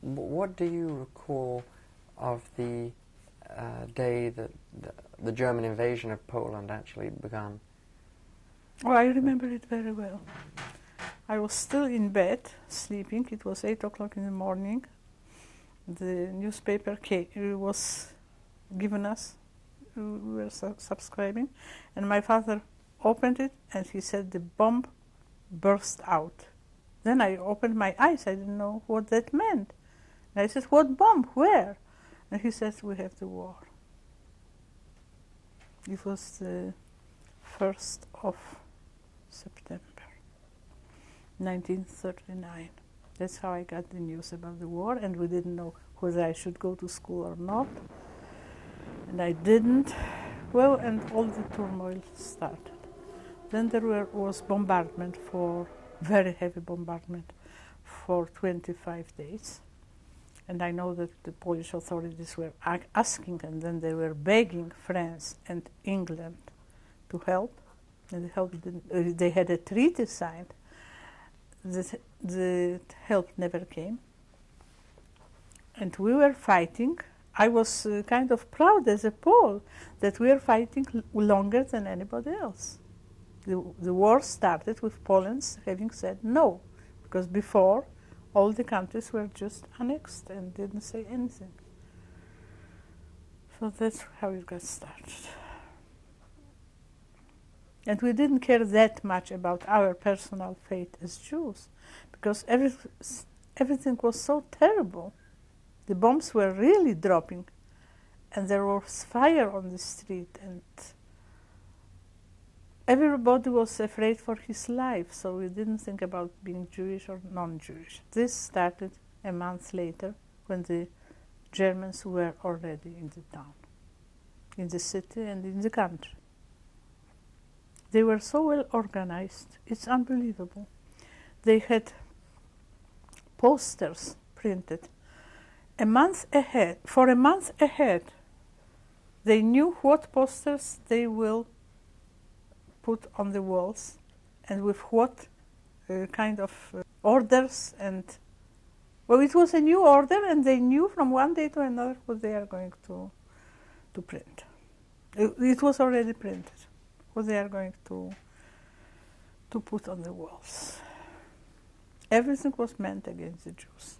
What do you recall of the day that the German invasion of Poland actually began? Oh, I remember it very well. I was still in bed, sleeping. It was 8 o'clock in the morning. The newspaper was given us. We were subscribing. And my father opened it, and he said the bomb burst out. Then I opened my eyes. I didn't know what that meant. And I said, what bomb? Where? And he said, we have the war. It was the 1st of September, 1939. That's how I got the news about the war, and we didn't know whether I should go to school or not. And I didn't. Well, and all the turmoil started. Then there was bombardment, very heavy bombardment, for 25 days. And I know that the Polish authorities were asking, and then they were begging France and England to help. And the help didn't, they had a treaty signed. The help never came. And we were fighting. I was kind of proud as a Pole that we were fighting longer than anybody else. The war started with Poland having said no, because before all the countries were just annexed and didn't say anything. So that's how it got started. And we didn't care that much about our personal fate as Jews, because everything was so terrible. The bombs were really dropping, and there was fire on the street, and everybody was afraid for his life, so we didn't think about being Jewish or non-Jewish. This started a month later, when the Germans were already in the town, in the city and in the country. They were so well organized, it's unbelievable. They had posters printed a month ahead. For a month ahead, they knew what posters they will put on the walls and with what kind of orders. And well, it was a new order, and they knew from one day to another what they are going to print. It was already printed, what they are going to put on the walls. Everything was meant against the Jews.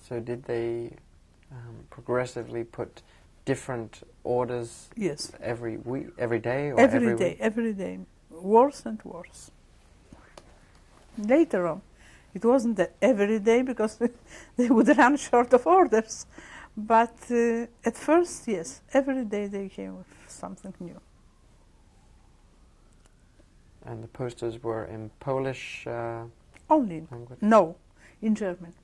So did they progressively put different orders? Yes. Every week, every day, or every day, week? every day, worse and worse. Later on, it wasn't that every day, because they would run short of orders. But at first, yes, every day they came with something new. And the posters were in Polish Only language? No, in German.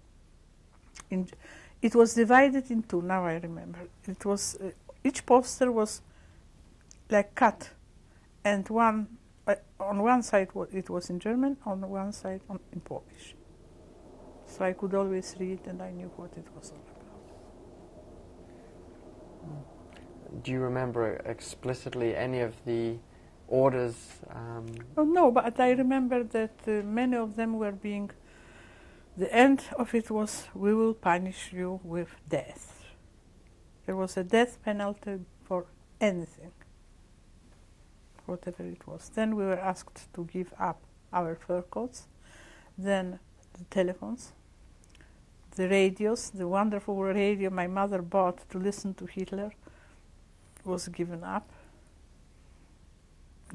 It was divided in two, now I remember. It was, each poster was like cut, and on one side it was in German, on one side in Polish. So I could always read, and I knew what it was all about. Do you remember explicitly any of the orders? Oh, no, but I remember that many of them were being, the end of it was, we will punish you with death. There was a death penalty for anything, whatever it was. Then we were asked to give up our fur coats, then the telephones, the radios, the wonderful radio my mother bought to listen to Hitler was given up.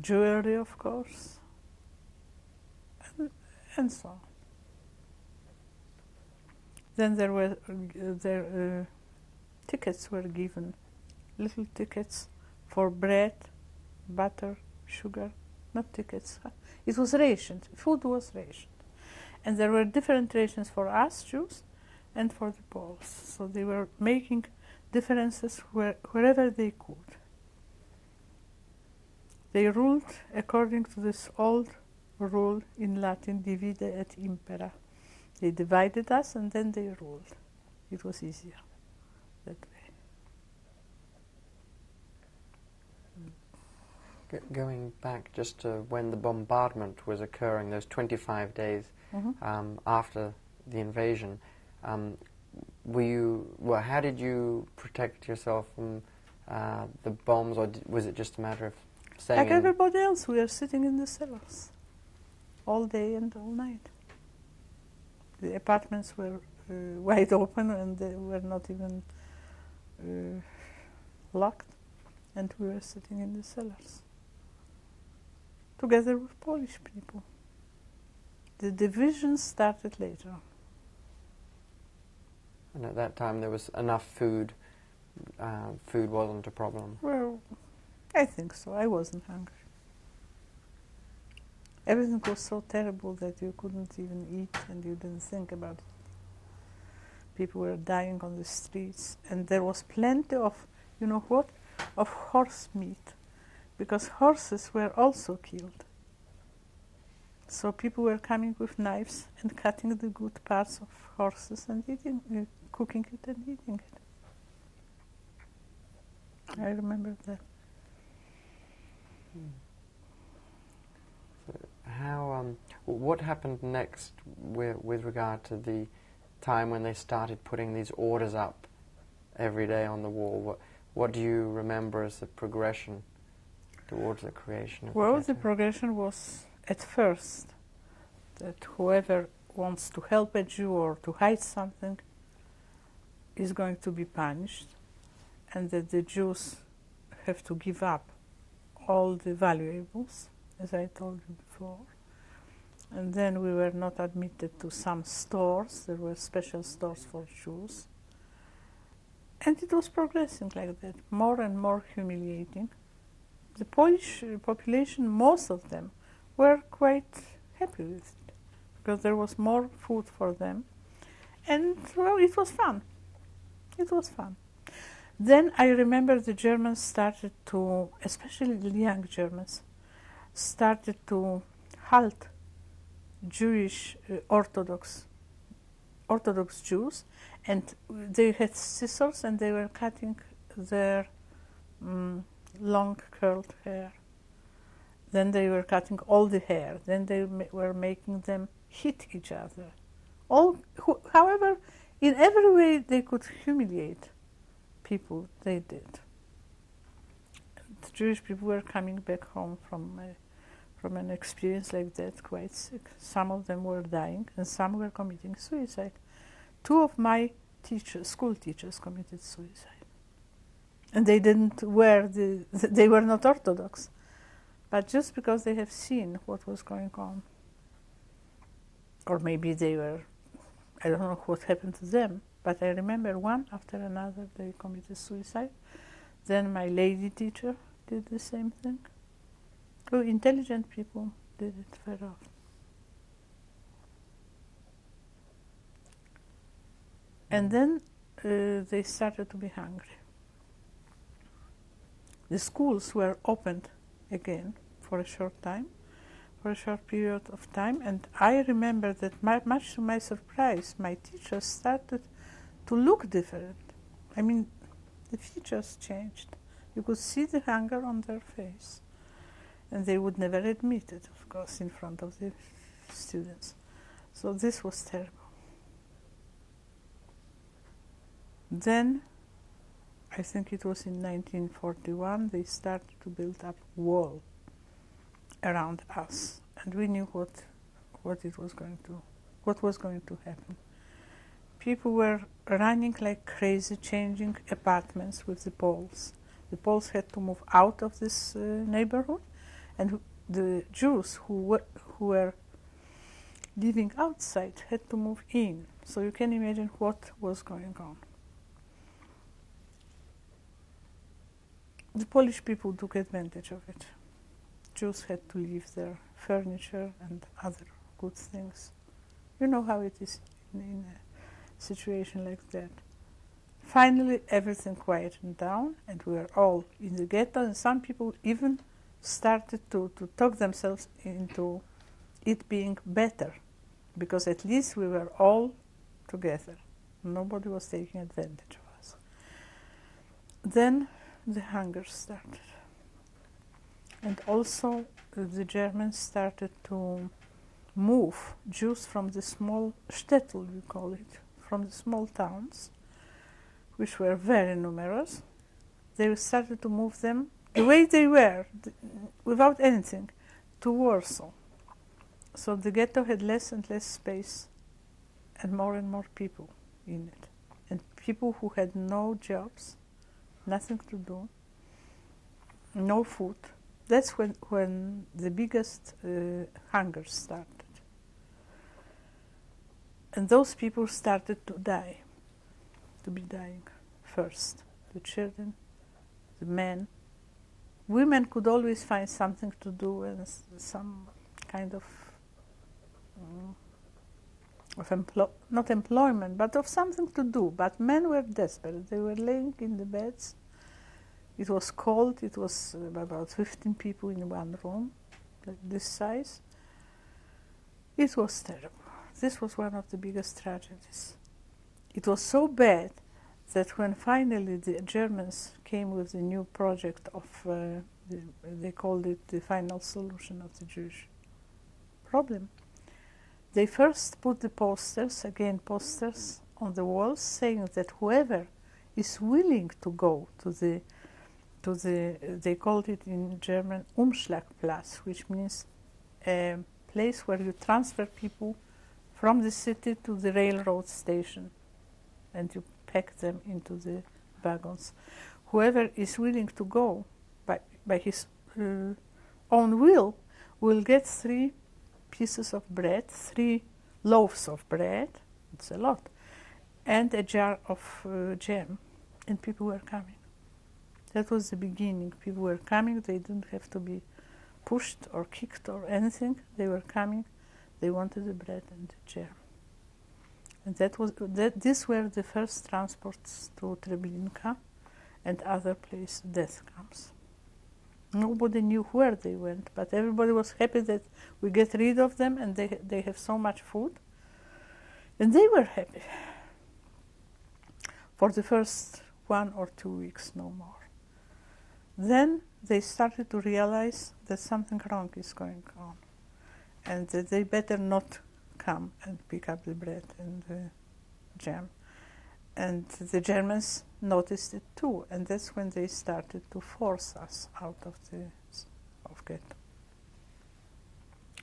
Jewelry, of course, and so on. Then there were tickets were given, little tickets for bread, butter, sugar, not tickets. It was rationed, food was rationed. And there were different rations for us, Jews, and for the Poles. So they were making differences wherever they could. They ruled according to this old rule in Latin, divide et impera. They divided us, and then they ruled. It was easier that way. Going back just to when the bombardment was occurring, those 25 days, after the invasion. How did you protect yourself from the bombs, or was it just a matter of staying Like everybody else, we are sitting in the cellars all day and all night. The apartments were wide open and they were not even locked, and we were sitting in the cellars together with Polish people. The division started later. And at that time there was enough food. Food wasn't a problem. Well, I think so. I wasn't hungry. Everything was so terrible that you couldn't even eat and you didn't think about it. People were dying on the streets, and there was plenty of, you know what, of horse meat, because horses were also killed. So people were coming with knives and cutting the good parts of horses and eating, cooking it and eating it. I remember that. So what happened next with regard to the time when they started putting these orders up every day on the wall? What do you remember as the progression towards the creation of Well, the the progression was at first that whoever wants to help a Jew or to hide something is going to be punished, and that the Jews have to give up all the valuables, as I told you before. And then we were not admitted to some stores. There were special stores for Jews. And it was progressing like that, more and more humiliating. The Polish population, most of them, were quite happy with it, because there was more food for them. And, well, it was fun. It was fun. Then I remember the Germans started to, especially the young Germans, started to halt Jewish Orthodox Jews, and they had scissors and they were cutting their long curled hair. Then they were cutting all the hair. Then they were making them hit each other. However, in every way they could humiliate people, they did. The Jewish people were coming back home from an experience like that quite sick. Some of them were dying and some were committing suicide. 2 of my school teachers committed suicide. And they didn't wear they were not Orthodox, but just because they have seen what was going on. Or maybe they were, I don't know what happened to them, but I remember one after another they committed suicide. Then my lady teacher did the same thing. Oh, intelligent people did it very often. And then they started to be hungry. The schools were opened again for a short time, for a short period of time, and I remember that much to my surprise, my teachers started to look different. I mean, the features changed. You could see the hunger on their face. And they would never admit it, of course, in front of the students. So this was terrible. Then, I think it was in 1941, they started to build up a wall around us, and we knew what was going to happen. People were running like crazy, changing apartments with the Poles. The Poles had to move out of this neighborhood, and the Jews who were living outside had to move in. So you can imagine what was going on. The Polish people took advantage of it. Jews had to leave their furniture and other good things. You know how it is in a situation like that. Finally, everything quieted down, and we were all in the ghetto, and some people even started to talk themselves into it being better, because at least we were all together. Nobody was taking advantage of us. Then the hunger started. And also the Germans started to move Jews from the small shtetl, we call it, from the small towns, which were very numerous. They started to move them the way they were, without anything, to Warsaw. So the ghetto had less and less space and more people in it. And people who had no jobs, nothing to do, no food. That's when the biggest hunger started. And those people started to die, to be dying first. The children, the men. Women could always find something to do and some kind of not employment, but of something to do. But men were desperate. They were laying in the beds. It was cold. It was about 15 people in one room, like this size. It was terrible. This was one of the biggest tragedies. It was so bad that when finally the Germans came with the new project of, they called it the final solution of the Jewish problem, they first put the posters on the walls saying that whoever is willing to go to the they called it in German Umschlagplatz, which means a place where you transfer people from the city to the railroad station and you pack them into the wagons. Whoever is willing to go by his own will get 3 pieces of bread, 3 loaves of bread, it's a lot, and a jar of jam, and people were coming. That was the beginning. People were coming. They didn't have to be pushed or kicked or anything. They were coming. They wanted the bread and the jam. And these were the first transports to Treblinka and other places, death camps. Nobody knew where they went, but everybody was happy that we get rid of them and they have so much food. And they were happy for the first 1 or 2 weeks, no more. Then they started to realize that something wrong is going on and that they better not come and pick up the bread and the jam. And the Germans noticed it too, and that's when they started to force us out of the ghetto.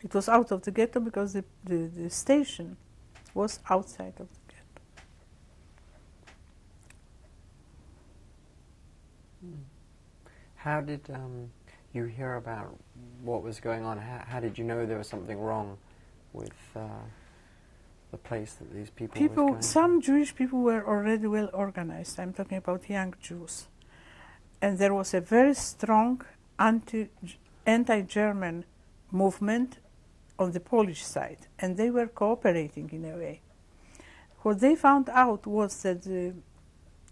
It was out of the ghetto because the station was outside of the ghetto. How did you hear about what was going on? How did you know there was something wrong with the place that these people were going? Some Jewish people were already well organized. I'm talking about young Jews. And there was a very strong anti-German movement on the Polish side, and they were cooperating in a way. What they found out was that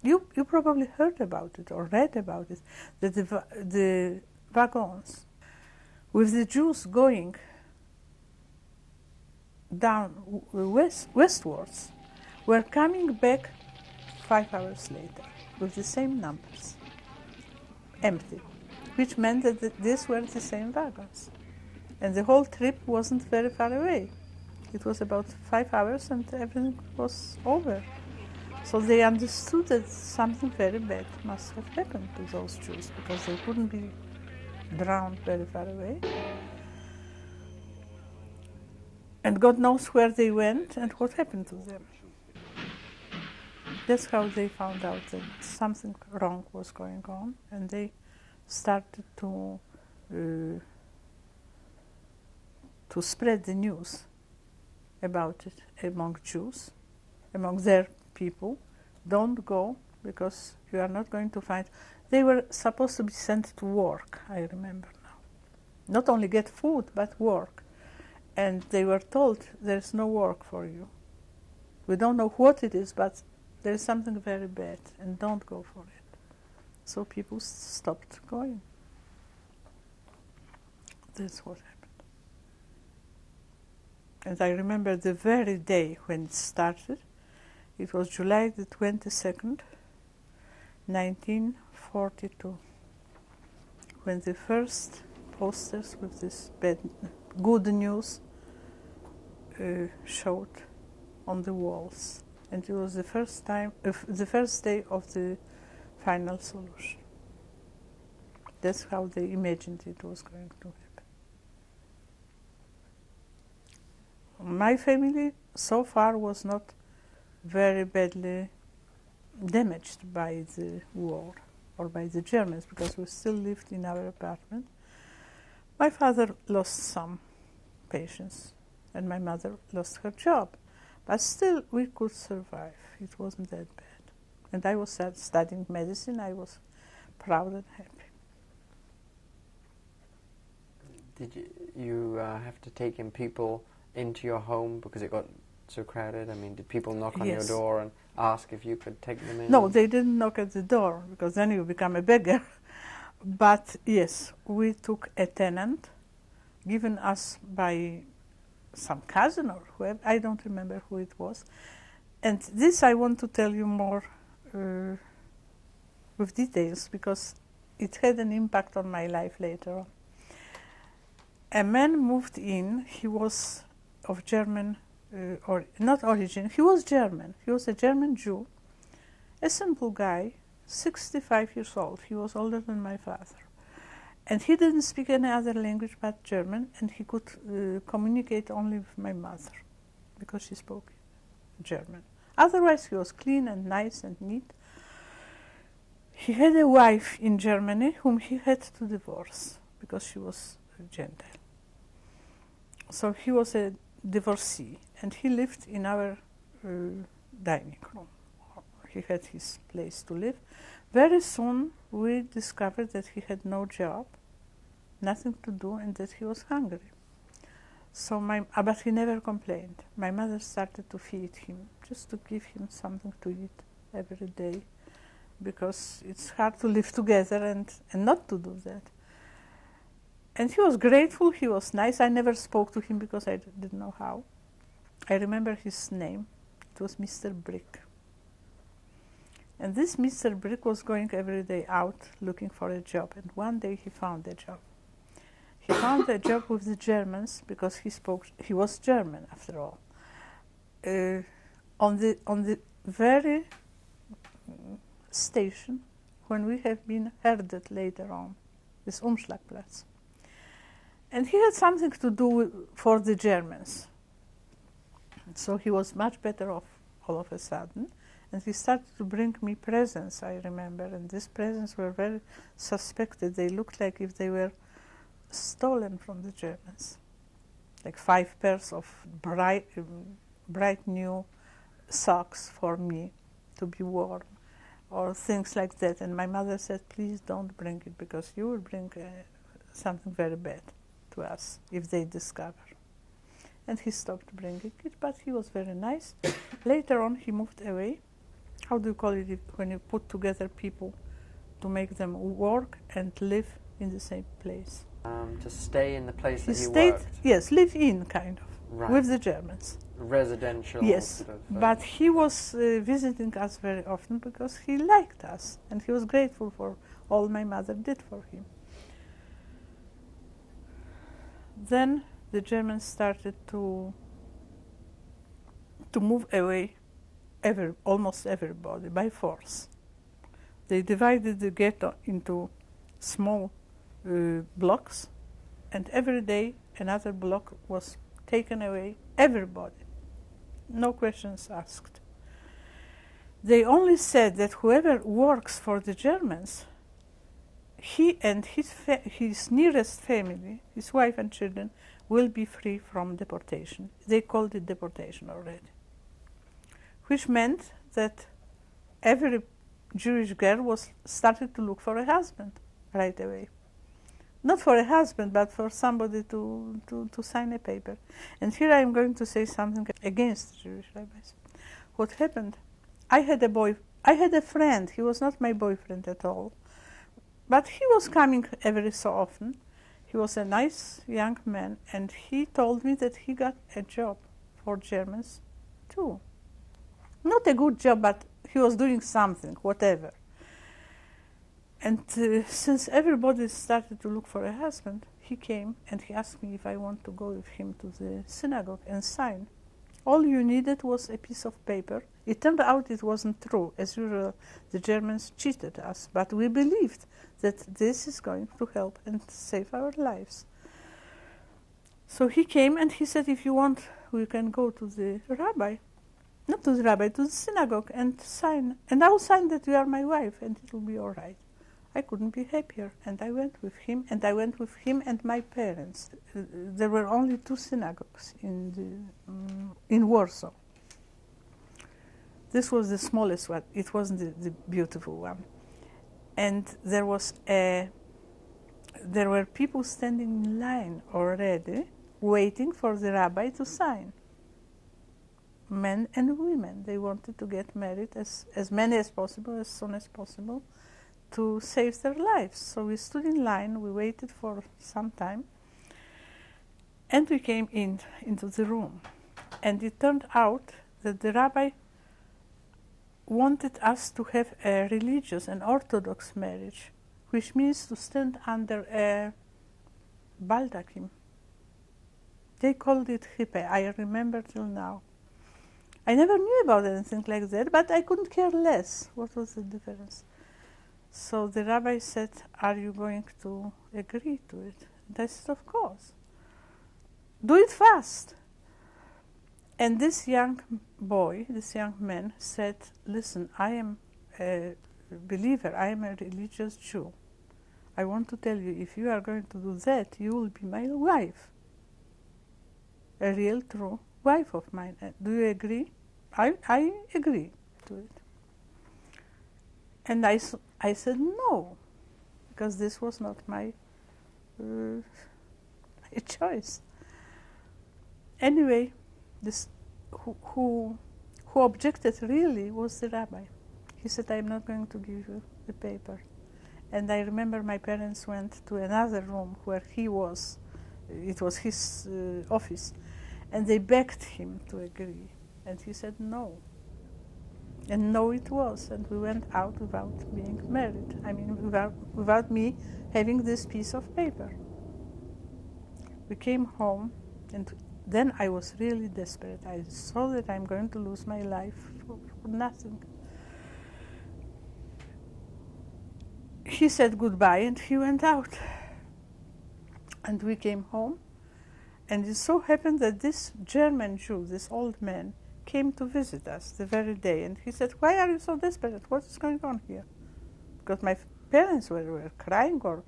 you probably heard about it or read about it, that the wagons with the Jews going down westwards were coming back 5 hours later with the same numbers, empty, which meant that these were the same wagons. And the whole trip wasn't very far away. It was about 5 hours and everything was over. So they understood that something very bad must have happened to those Jews because they couldn't be drowned very far away. And God knows where they went and what happened to them. That's how they found out that something wrong was going on, and they started to spread the news about it among Jews, among their people. Don't go because you are not going to find. They were supposed to be sent to work, I remember now. Not only get food, but work. And they were told, there's no work for you. We don't know what it is, but there's something very bad, and don't go for it. So people stopped going. That's what happened. And I remember the very day when it started. It was July the 22nd, 1942, when the first posters with this good news showed on the walls, and it was the first time, the first day of the final solution. That's how they imagined it was going to happen. My family so far was not very badly damaged by the war or by the Germans, because we still lived in our apartment. My father lost some patients, and my mother lost her job. But still, we could survive. It wasn't that bad. And I was studying medicine. I was proud and happy. Did you have to take in people into your home because it got so crowded? I mean, did people knock on your door and ask if you could take them in? No, they didn't knock at the door, because then you become a beggar. But yes, we took a tenant given us by some cousin or whoever, I don't remember who it was. And this I want to tell you more with details, because it had an impact on my life later on. A man moved in. He was of German, or not origin, he was German. He was a German Jew, a simple guy, 65 years old. He was older than my father. And he didn't speak any other language but German, and he could communicate only with my mother, because she spoke German. Otherwise, he was clean and nice and neat. He had a wife in Germany whom he had to divorce, because she was Gentile. So he was a divorcee, and he lived in our dining room. He had his place to live. Very soon, we discovered that he had no job, nothing to do, and that he was hungry. So but he never complained. My mother started to feed him, just to give him something to eat every day, because it's hard to live together and not to do that. And he was grateful, he was nice. I never spoke to him because I didn't know how. I remember his name. It was Mr. Brick. And this Mr. Brick was going every day out looking for a job, and one day he found a job. He found a job with the Germans, because he was German after all. On the very station when we have been herded later on, this Umschlagplatz. And he had something to do for the Germans. So he was much better off all of a sudden. And he started to bring me presents, I remember. And these presents were very suspected. They looked like if they were stolen from the Germans. Like 5 pairs of bright new socks for me to be worn, or things like that. And my mother said, please don't bring it, because you will bring something very bad to us if they discover. And he stopped bringing it, but he was very nice. Later on, he moved away. How do you call it when you put together people to make them work and live in the same place? To stay in the place that he stayed, worked? Yes, live in, kind of, right. with the Germans. Residential? Yes, sort of, but he was visiting us very often because he liked us, and he was grateful for all my mother did for him. Then the Germans started to move away almost everybody by force. They divided the ghetto into small blocks, and every day another block was taken away, everybody. No questions asked. They only said that whoever works for the Germans, he and his nearest family, his wife and children, will be free from deportation. They called it deportation already. Which meant that every Jewish girl started to look for a husband right away. Not for a husband, but for somebody to sign a paper. And here I am going to say something against Jewish rabbis. What happened? I had a friend. He was not my boyfriend at all, but he was coming every so often. He was a nice young man, and he told me that he got a job for Germans too. Not a good job, but he was doing something, whatever. And since everybody started to look for a husband, he came and he asked me if I want to go with him to the synagogue and sign. All you needed was a piece of paper. It turned out it wasn't true. As usual, the Germans cheated us, but we believed that this is going to help and save our lives. So he came and he said, if you want, we can go to the rabbi. Not to the rabbi, to the synagogue and sign. And I'll sign that you are my wife and it will be all right. I couldn't be happier. And I went with him, and I went with him and my parents. There were only 2 synagogues in Warsaw. This was the smallest one. It wasn't the beautiful one. And there were people standing in line already, waiting for the rabbi to sign. Men and women. They wanted to get married as many as possible, as soon as possible, to save their lives. So we stood in line, we waited for some time, and we came into the room. And it turned out that the rabbi wanted us to have a religious, an Orthodox marriage, which means to stand under a baldachin. They called it khippah. I remember till now. I never knew about anything like that, but I couldn't care less. What was the difference? So the rabbi said, are you going to agree to it? And I said, of course. Do it fast. And this young boy, this young man said, listen, I am a believer, I am a religious Jew. I want to tell you, if you are going to do that, you will be my wife. A real, true wife of mine. Do you agree? I agree to it. And I said no, because this was not my choice. Anyway, this who objected really was the rabbi. He said, I'm not going to give you the paper. And I remember my parents went to another room where he was. It was his office. And they begged him to agree. And he said no. And no it was. And we went out without being married. I mean, without me having this piece of paper. We came home, and then I was really desperate. I saw that I'm going to lose my life for nothing. He said goodbye and he went out. And we came home, and it so happened that this German Jew, this old man, came to visit us the very day, and he said, why are you so desperate? What is going on here? Because my parents were crying, or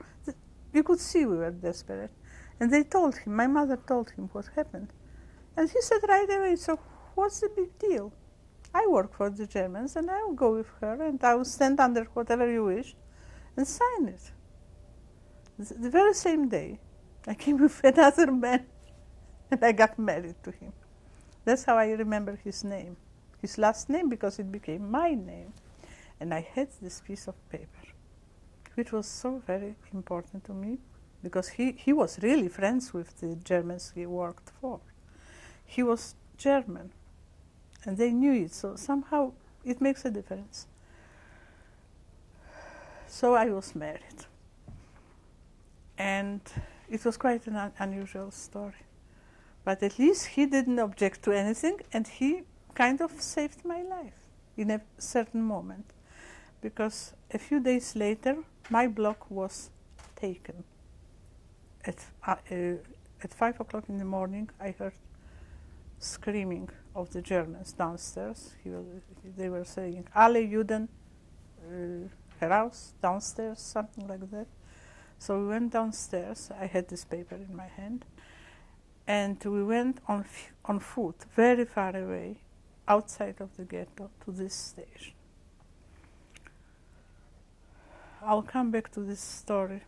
you could see we were desperate. And they told him, my mother told him what happened. And he said right away, so what's the big deal? I work for the Germans, and I will go with her, and I will stand under whatever you wish and sign it. The very same day, I came with another man, and I got married to him. That's how I remember his name, his last name, because it became my name. And I had this piece of paper, which was so very important to me, because he was really friends with the Germans he worked for. He was German, and they knew it, so somehow it makes a difference. So I was married. And it was quite an unusual story. But at least he didn't object to anything, and he kind of saved my life in a certain moment. Because a few days later, my block was taken. At 5 o'clock in the morning, I heard screaming of the Germans downstairs. They were saying, alle Juden heraus, downstairs, something like that. So we went downstairs. I had this paper in my hand. And we went on foot, very far away, outside of the ghetto, to this station. I'll come back to this story,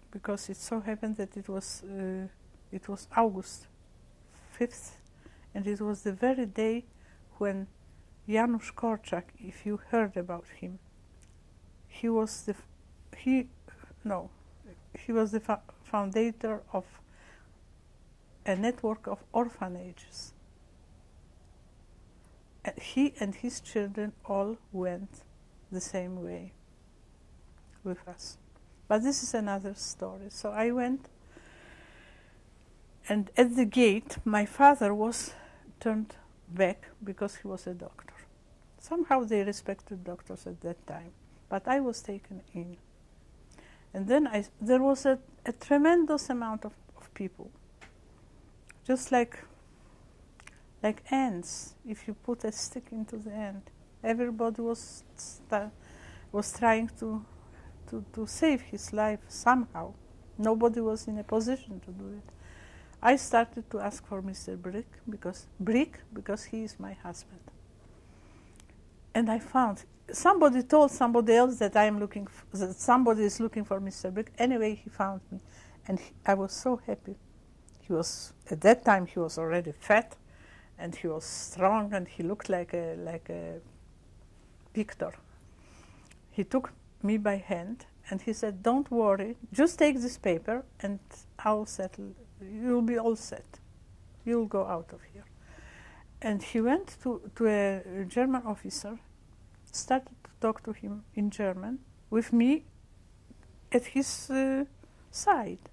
because it so happened that it was August 5th, and it was the very day when Janusz Korczak, if you heard about him, he was the founder of a network of orphanages. And he and his children all went the same way with us. But this is another story. So I went And at the gate, my father was turned back because he was a doctor. Somehow they respected doctors at that time, but I was taken in. And then there was a tremendous amount of people, just like ants. If you put a stick into the ant, everybody was trying to save his life somehow. Nobody was in a position to do it. I started to ask for Mr. Brick because he is my husband. And I found somebody told somebody else that that somebody is looking for Mr. Brick. Anyway, he found me, and I was so happy. He was at that time he was already fat, and he was strong, and he looked like a Victor. He took me by hand, and he said, "Don't worry, just take this paper, and I'll settle. You'll be all set. You'll go out of here." And he went to a German officer, started to talk to him in German, with me at his side.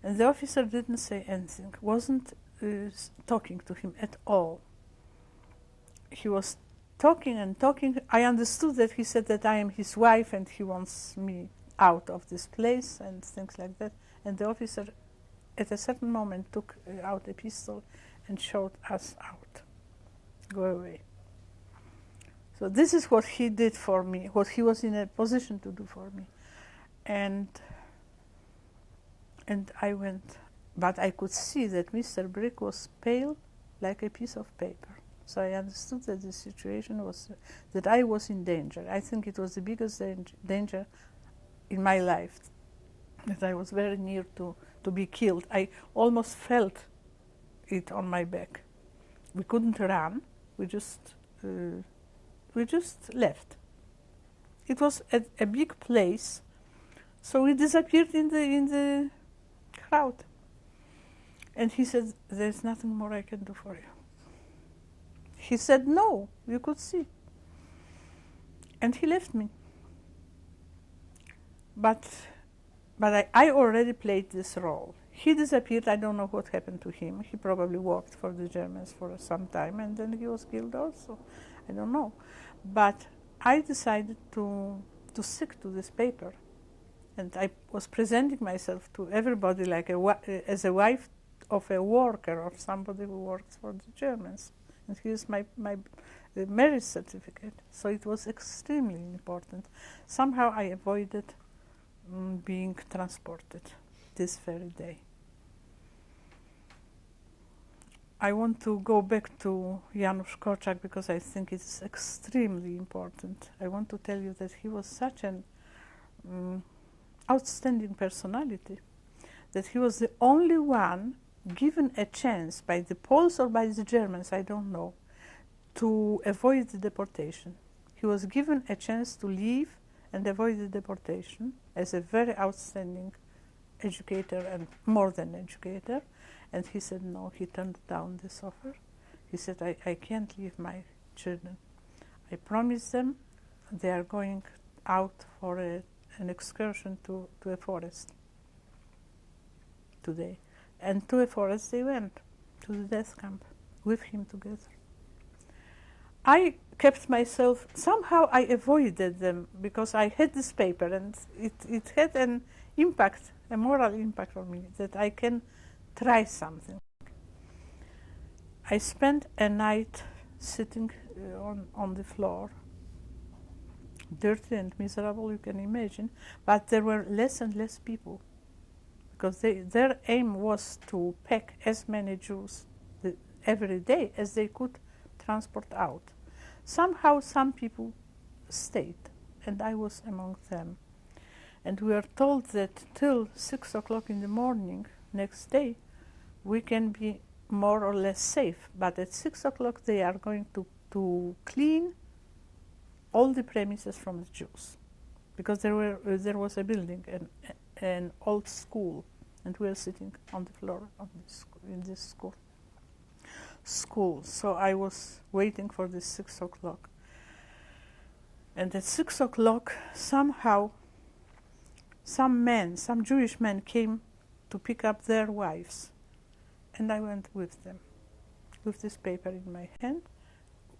And the officer didn't say anything, wasn't talking to him at all. He was talking and talking. I understood that he said that I am his wife and he wants me out of this place and things like that. And the officer at a certain moment took out a pistol and shot us out. Go away. So this is what he did for me, what he was in a position to do for me. And I went, but I could see that Mr. Brick was pale like a piece of paper. So I understood that the situation was, that I was in danger. I think it was the biggest danger in my life, that I was very near to be killed. I almost felt it on my back. We couldn't run. We just left. It was a big place, so we disappeared in the crowd. And he said, "There's nothing more I can do for you." He said, "No, you could see." And he left me. But I already played this role. He disappeared. I don't know what happened to him. He probably worked for the Germans for some time, and then he was killed also. I don't know. But I decided to stick to this paper. And I was presenting myself to everybody like as a wife of a worker or somebody who works for the Germans. And here's my marriage certificate. So it was extremely important. Somehow I avoided being transported this very day. I want to go back to Janusz Korczak because I think it's extremely important. I want to tell you that he was such an outstanding personality, that he was the only one given a chance by the Poles or by the Germans, I don't know, to avoid the deportation. He was given a chance to leave and avoid the deportation as a very outstanding educator and more than educator. And he said no, he turned down this offer. He said, I can't leave my children. I promised them they are going out for an excursion to a forest today. And to a forest they went, to the death camp, with him together. I kept myself, somehow I avoided them because I had this paper and it had an impact, a moral impact on me, that I can try something. I spent a night sitting on the floor, dirty and miserable, you can imagine, but there were less and less people because their aim was to pack as many Jews every day as they could transport out. Somehow some people stayed, and I was among them. And we are told that till 6 o'clock in the morning next day we can be more or less safe, but at 6 o'clock they are going to clean all the premises from the Jews, because there was a building, an old school, and we were sitting on the floor in this school. So I was waiting for this 6 o'clock. And at 6 o'clock, somehow, some Jewish men came to pick up their wives And I went with them. With this paper in my hand,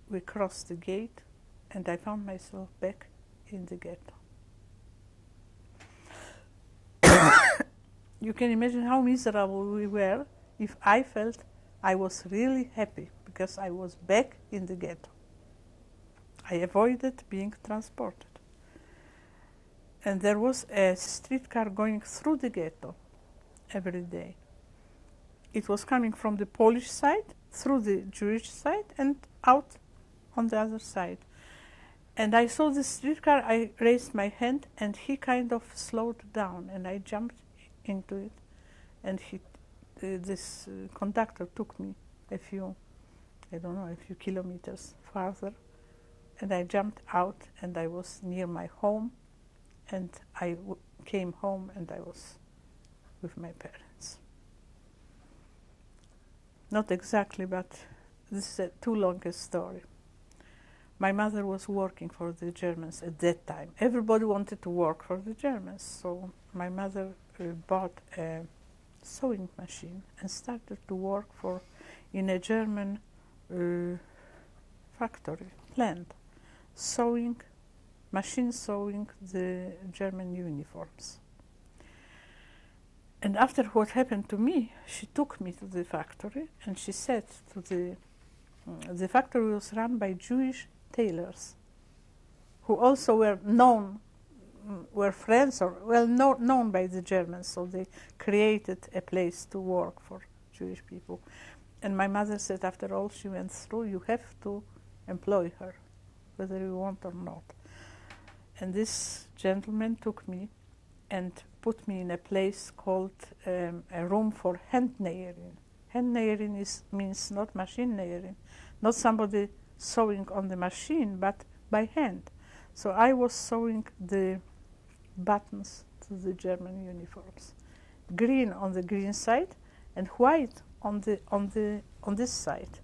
we crossed the gate, and I found myself back in the ghetto. You can imagine how miserable we were if I felt I was really happy because I was back in the ghetto. I avoided being transported. And there was a streetcar going through the ghetto every day. It was coming from the Polish side, through the Jewish side, and out on the other side. And I saw the streetcar, I raised my hand, and he kind of slowed down, and I jumped into it. And this conductor took me a few kilometers farther. And I jumped out, and I was near my home, and I came home, and I was with my parents. Not exactly, but this is a too long a story. My mother was working for the Germans at that time. Everybody wanted to work for the Germans, so my mother bought a sewing machine and started to work in a German factory, plant, machine sewing the German uniforms. And after what happened to me, she took me to the factory, and she said to the factory was run by Jewish tailors, who also were friends or known by the Germans, so they created a place to work for Jewish people. And my mother said, after all she went through, you have to employ her, whether you want or not. And this gentleman took me and put me in a place called a room for hand nailing. Hand nailing means not machine nailing, not somebody sewing on the machine, but by hand. So I was sewing the buttons to the German uniforms, green on the green side and white on this side,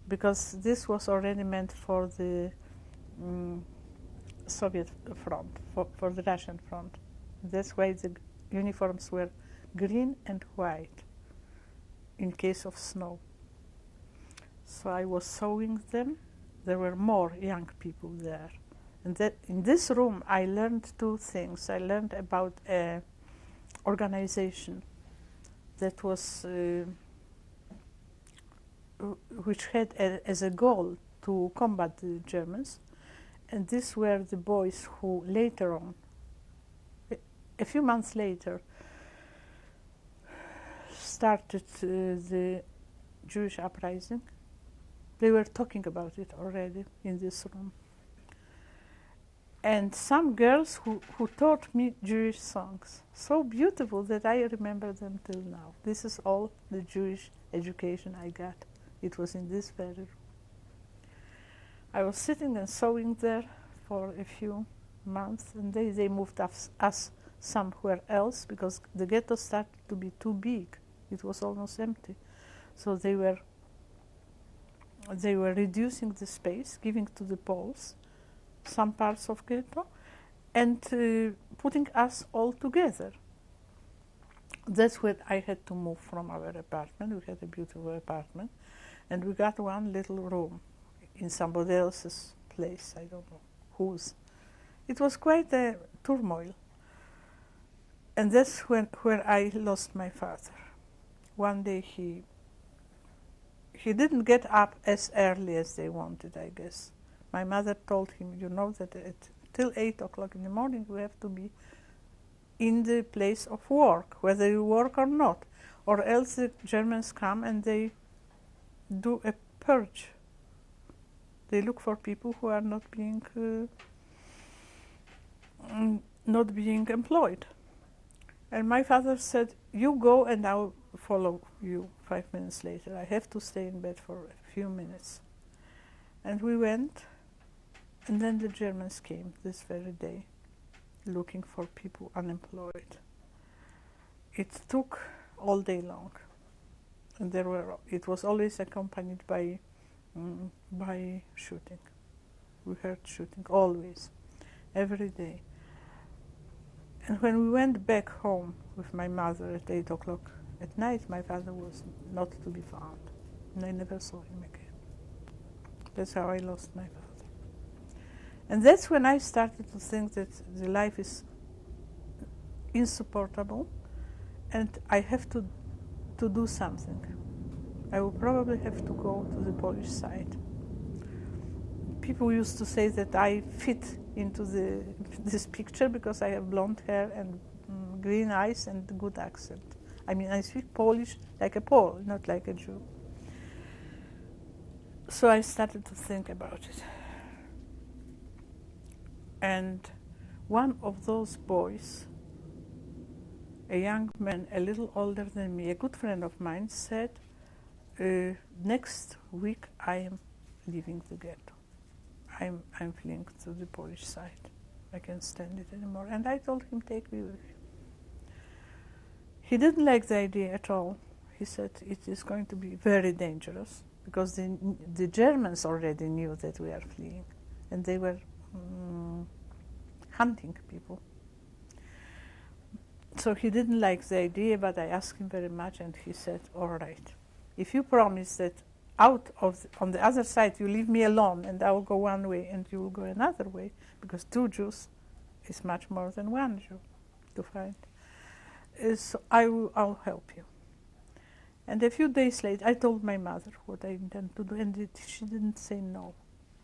because this was already meant for the Soviet front, for the Russian front. That's why the uniforms were green and white in case of snow. So I was sewing them. There were more young people there. And that in this room I learned two things. I learned about an organization that was which had as a goal to combat the Germans. And these were the boys who later on, a few months later, started the Jewish uprising. They were talking about it already in this room. And some girls who taught me Jewish songs, so beautiful that I remember them till now. This is all the Jewish education I got. It was in this very room. I was sitting and sewing there for a few months, and they moved us somewhere else because the ghetto started to be too big. It was almost empty. So they were reducing the space, giving to the Poles some parts of ghetto, and putting us all together. That's when I had to move from our apartment. We had a beautiful apartment, and we got one little room in somebody else's place, I don't know whose. It was quite a turmoil. And that's where I lost my father. One day he didn't get up as early as they wanted, I guess. My mother told him, you know that till 8 o'clock in the morning we have to be in the place of work, whether you work or not, or else the Germans come and they do a purge. They look for people who are not being employed. And my father said, you go and I'll follow you 5 minutes later. I have to stay in bed for a few minutes. And we went, and then the Germans came this very day, looking for people unemployed. It took all day long, and it was always accompanied by shooting. We heard shooting always, every day. And when we went back home with my mother at 8 o'clock At night, my father was not to be found, and I never saw him again. That's how I lost my father. And that's when I started to think that the life is insupportable, and I have to do something. I will probably have to go to the Polish side. People used to say that I fit into this picture because I have blonde hair and green eyes and good accent. I mean, I speak Polish like a Pole, not like a Jew. So I started to think about it. And one of those boys, a young man, a little older than me, a good friend of mine, said, next week I am leaving the ghetto. I'm fleeing to the Polish side. I can't stand it anymore. And I told him, take me with you. He didn't like the idea at all. He said it is going to be very dangerous because the Germans already knew that we are fleeing, and they were hunting people. So he didn't like the idea, but I asked him very much, and he said, all right, if you promise that on the other side you leave me alone and I will go one way and you will go another way, because 2 Jews is much more than 1 Jew to find. So I'll help you. And a few days later, I told my mother what I intend to do, and she didn't say no.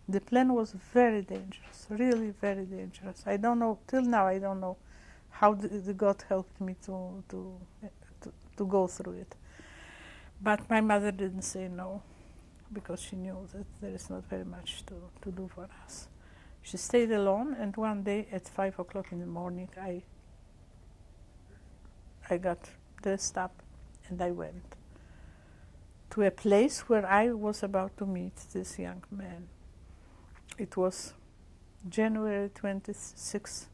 The plan was very dangerous, really very dangerous. I don't know, till now I don't know how the God helped me to go through it. But my mother didn't say no, because she knew that there is not very much to do for us. She stayed alone, and one day at 5 o'clock in the morning, I got dressed up and I went to a place where I was about to meet this young man. It was January 26,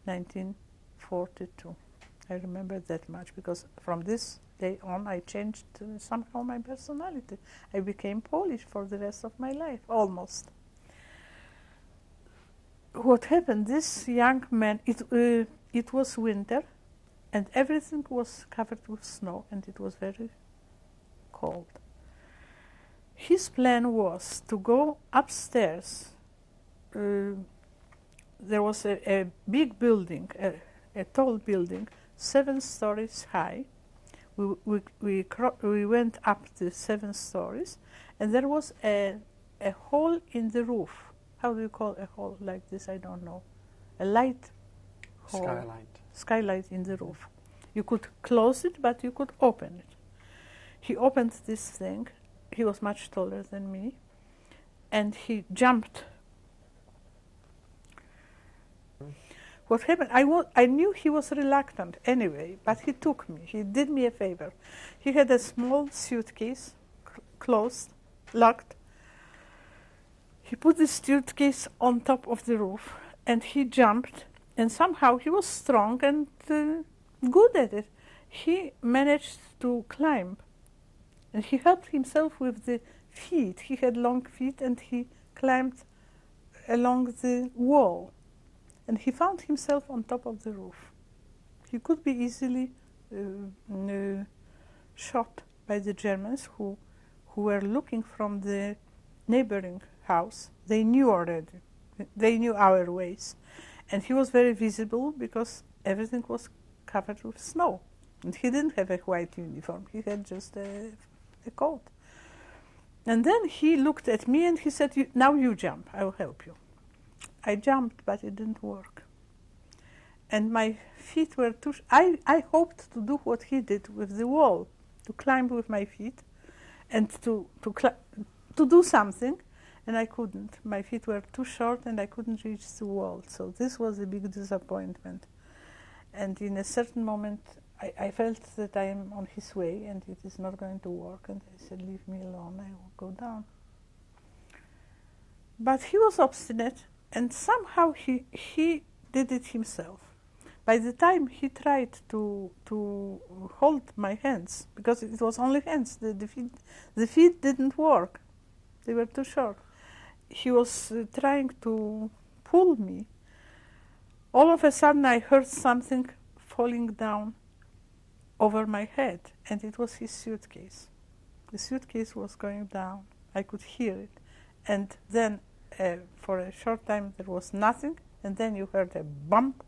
1942. I remember that much because from this day on I changed somehow my personality. I became Polish for the rest of my life, almost. What happened, this young man, it was winter, and everything was covered with snow, and it was very cold. His plan was to go upstairs. There was a big building, a tall building, 7 stories high. We went up the 7 stories, and there was a hole in the roof. How do you call a hole like this? I don't know. A light hole. Skylight. Skylight in the roof. You could close it, but you could open it. He opened this thing. He was much taller than me, and he jumped. What happened, I knew he was reluctant anyway, but he took me. He did me a favor. He had a small suitcase, closed, locked. He put the suitcase on top of the roof, and he jumped, and somehow he was strong and good at it. He managed to climb, and he helped himself with the feet. He had long feet, and he climbed along the wall, and he found himself on top of the roof. He could be easily shot by the Germans who were looking from the neighboring house. They knew already. They knew our ways. And he was very visible because everything was covered with snow. And he didn't have a white uniform. He had just a coat. And then he looked at me and he said, now you jump. I will help you. I jumped, but it didn't work. And my feet were too... I hoped to do what he did with the wall, to climb with my feet and to do something, and I couldn't. My feet were too short and I couldn't reach the wall. So this was a big disappointment. And in a certain moment, I felt that I am on his way and it is not going to work. And I said, leave me alone, I will go down. But he was obstinate, and somehow he did it himself. By the time he tried to hold my hands, because it was only hands, the feet didn't work. They were too short. He was trying to pull me. All of a sudden I heard something falling down over my head, and it was his suitcase. The suitcase was going down. I could hear it. And then for a short time there was nothing, and then you heard a bump.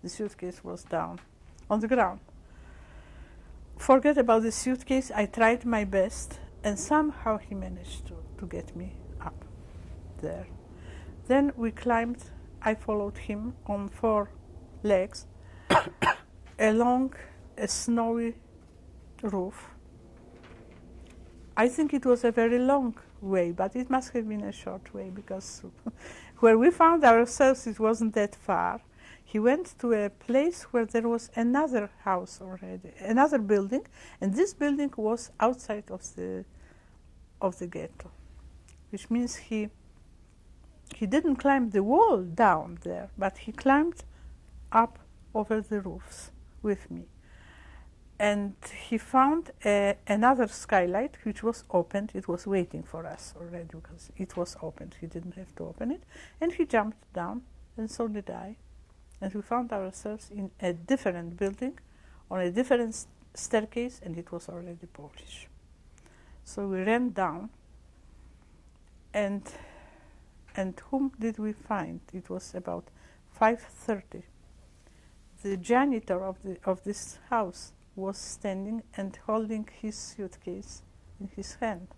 The suitcase was down on the ground. Forget about the suitcase. I tried my best, and somehow he managed to get me up there. Then we climbed. I followed him on 4 legs along a snowy roof. I think it was a very long way, but it must have been a short way, because where we found ourselves, it wasn't that far. He went to a place where there was another house already, another building, and this building was outside of the ghetto, which means he didn't climb the wall down there, but he climbed up over the roofs with me. And he found another skylight, which was opened. It was waiting for us already because it was opened. He didn't have to open it. And he jumped down, and so did I. And we found ourselves in a different building, on a different staircase, and it was already Polish. So we ran down, and whom did we find? It was about 5:30. The janitor of this house was standing and holding his suitcase in his hand.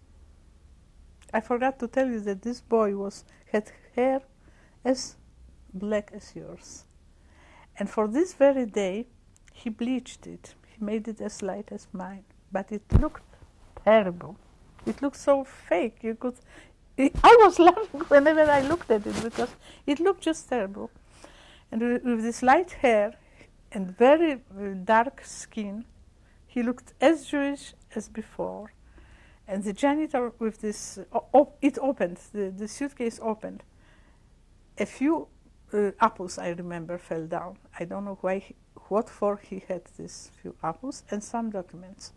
I forgot to tell you that this boy had hair as black as yours. And for this very day, he bleached it. He made it as light as mine. But it looked terrible. It looked so fake. I was laughing whenever I looked at it because it looked just terrible. And with this light hair and very dark skin, he looked as Jewish as before. And the janitor with this, it opened, the suitcase opened. A few apples, I remember, fell down. I don't know what for he had these few apples, and some documents.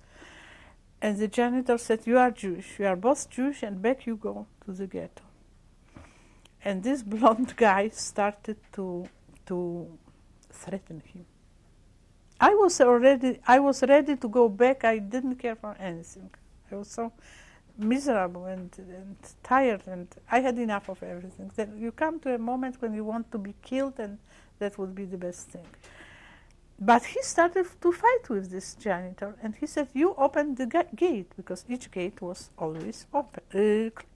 And the janitor said, "You are Jewish. You are both Jewish, and back you go to the ghetto." And this blonde guy started to threaten him. I was ready to go back. I didn't care for anything. I was so miserable and tired, and I had enough of everything. Then you come to a moment when you want to be killed, and that would be the best thing. But he started to fight with this janitor, and he said, "You open the gate," because each gate was always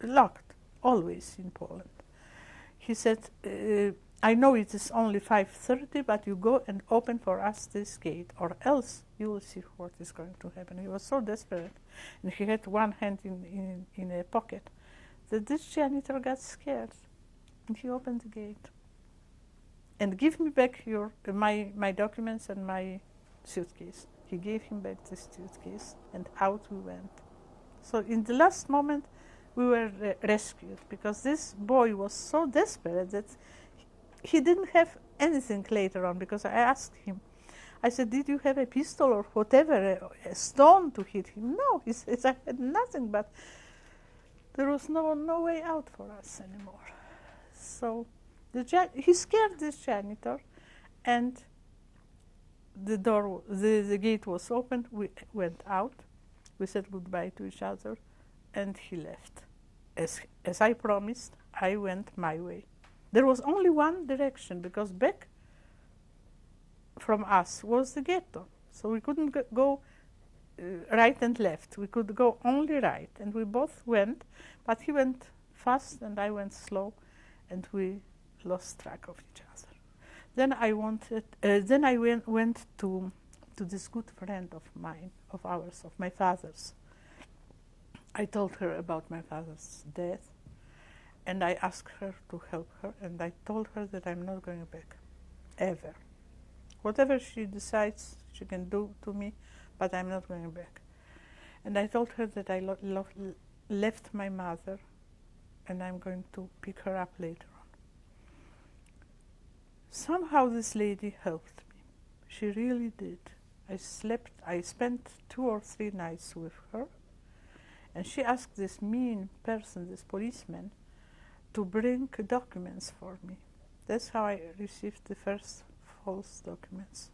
locked, always in Poland. He said, "I know it is only 5:30, but you go and open for us this gate, or else you will see what is going to happen." He was so desperate, and he had one hand in a pocket, that this janitor got scared, and he opened the gate. "And give me back my documents and my suitcase." He gave him back the suitcase, and out we went. So in the last moment, we were rescued, because this boy was so desperate that he didn't have anything later on, because I asked him, I said, "Did you have a pistol or whatever, a stone to hit him?" "No," he says, "I had nothing," but there was no way out for us anymore. So he scared this janitor, and the gate was opened. We went out. We said goodbye to each other, and he left. As I promised, I went my way. There was only one direction, because back from us was the ghetto. So we couldn't go right and left. We could go only right. And we both went, but he went fast and I went slow, and we lost track of each other. Then I went to this good friend of mine, of my father's. I told her about my father's death, and I asked her to help her, and I told her that I'm not going back, ever. Whatever she decides, she can do to me, but I'm not going back. And I told her that I left my mother, and I'm going to pick her up later on. Somehow this lady helped me. She really did. I spent 2 or 3 nights with her, and she asked this mean person, this policeman, to bring documents for me. That's how I received the first false documents.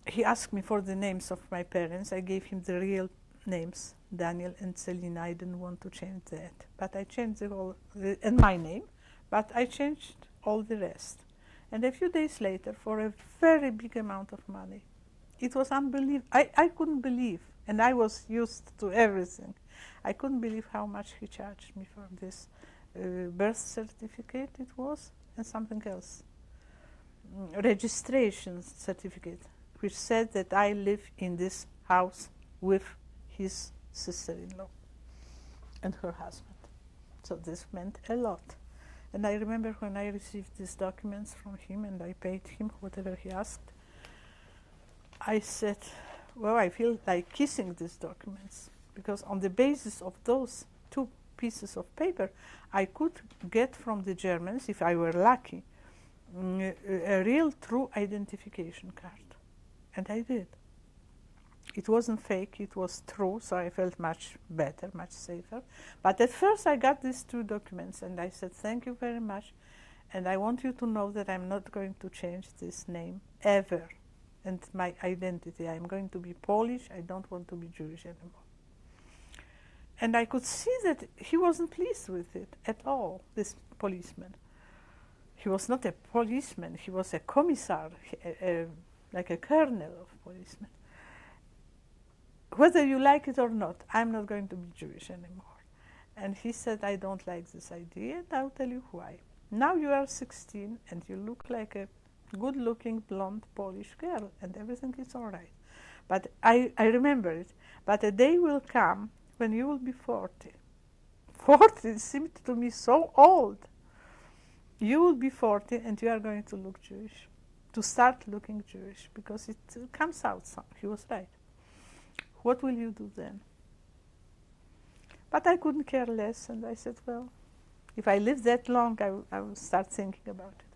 he asked me for the names of my parents. I gave him the real names, Daniel and Celina. I didn't want to change that, but I changed the whole, and my name, but I changed all the rest. And a few days later, for a very big amount of money, it was unbelievable. I couldn't believe, and I was used to everything. I couldn't believe how much he charged me for this birth certificate it was, and something else. Registration certificate, which said that I live in this house with his sister-in-law and her husband. So this meant a lot. And I remember when I received these documents from him and I paid him whatever he asked, I said, well, I feel like kissing these documents, because on the basis of those 2 pieces of paper, I could get from the Germans, if I were lucky, a real true identification card. And I did. It wasn't fake, it was true, so I felt much better, much safer. But at first I got these 2 documents and I said, thank you very much, and I want you to know that I'm not going to change this name ever, and my identity. I'm going to be Polish, I don't want to be Jewish anymore. And I could see that he wasn't pleased with it at all, this policeman. He was not a policeman, he was a commissar, like a colonel of policemen. Whether you like it or not, I'm not going to be Jewish anymore. And he said, I don't like this idea, and I'll tell you why. Now you are 16 and you look like a good-looking blonde Polish girl, and everything is all right. But I remember it. But a day will come when you will be 40. 40 seemed to me so old. You will be 40 and you are going to look Jewish, to start looking Jewish, because it comes out. He was right. What will you do then? But I couldn't care less, and I said, well, if I live that long, I will start thinking about it.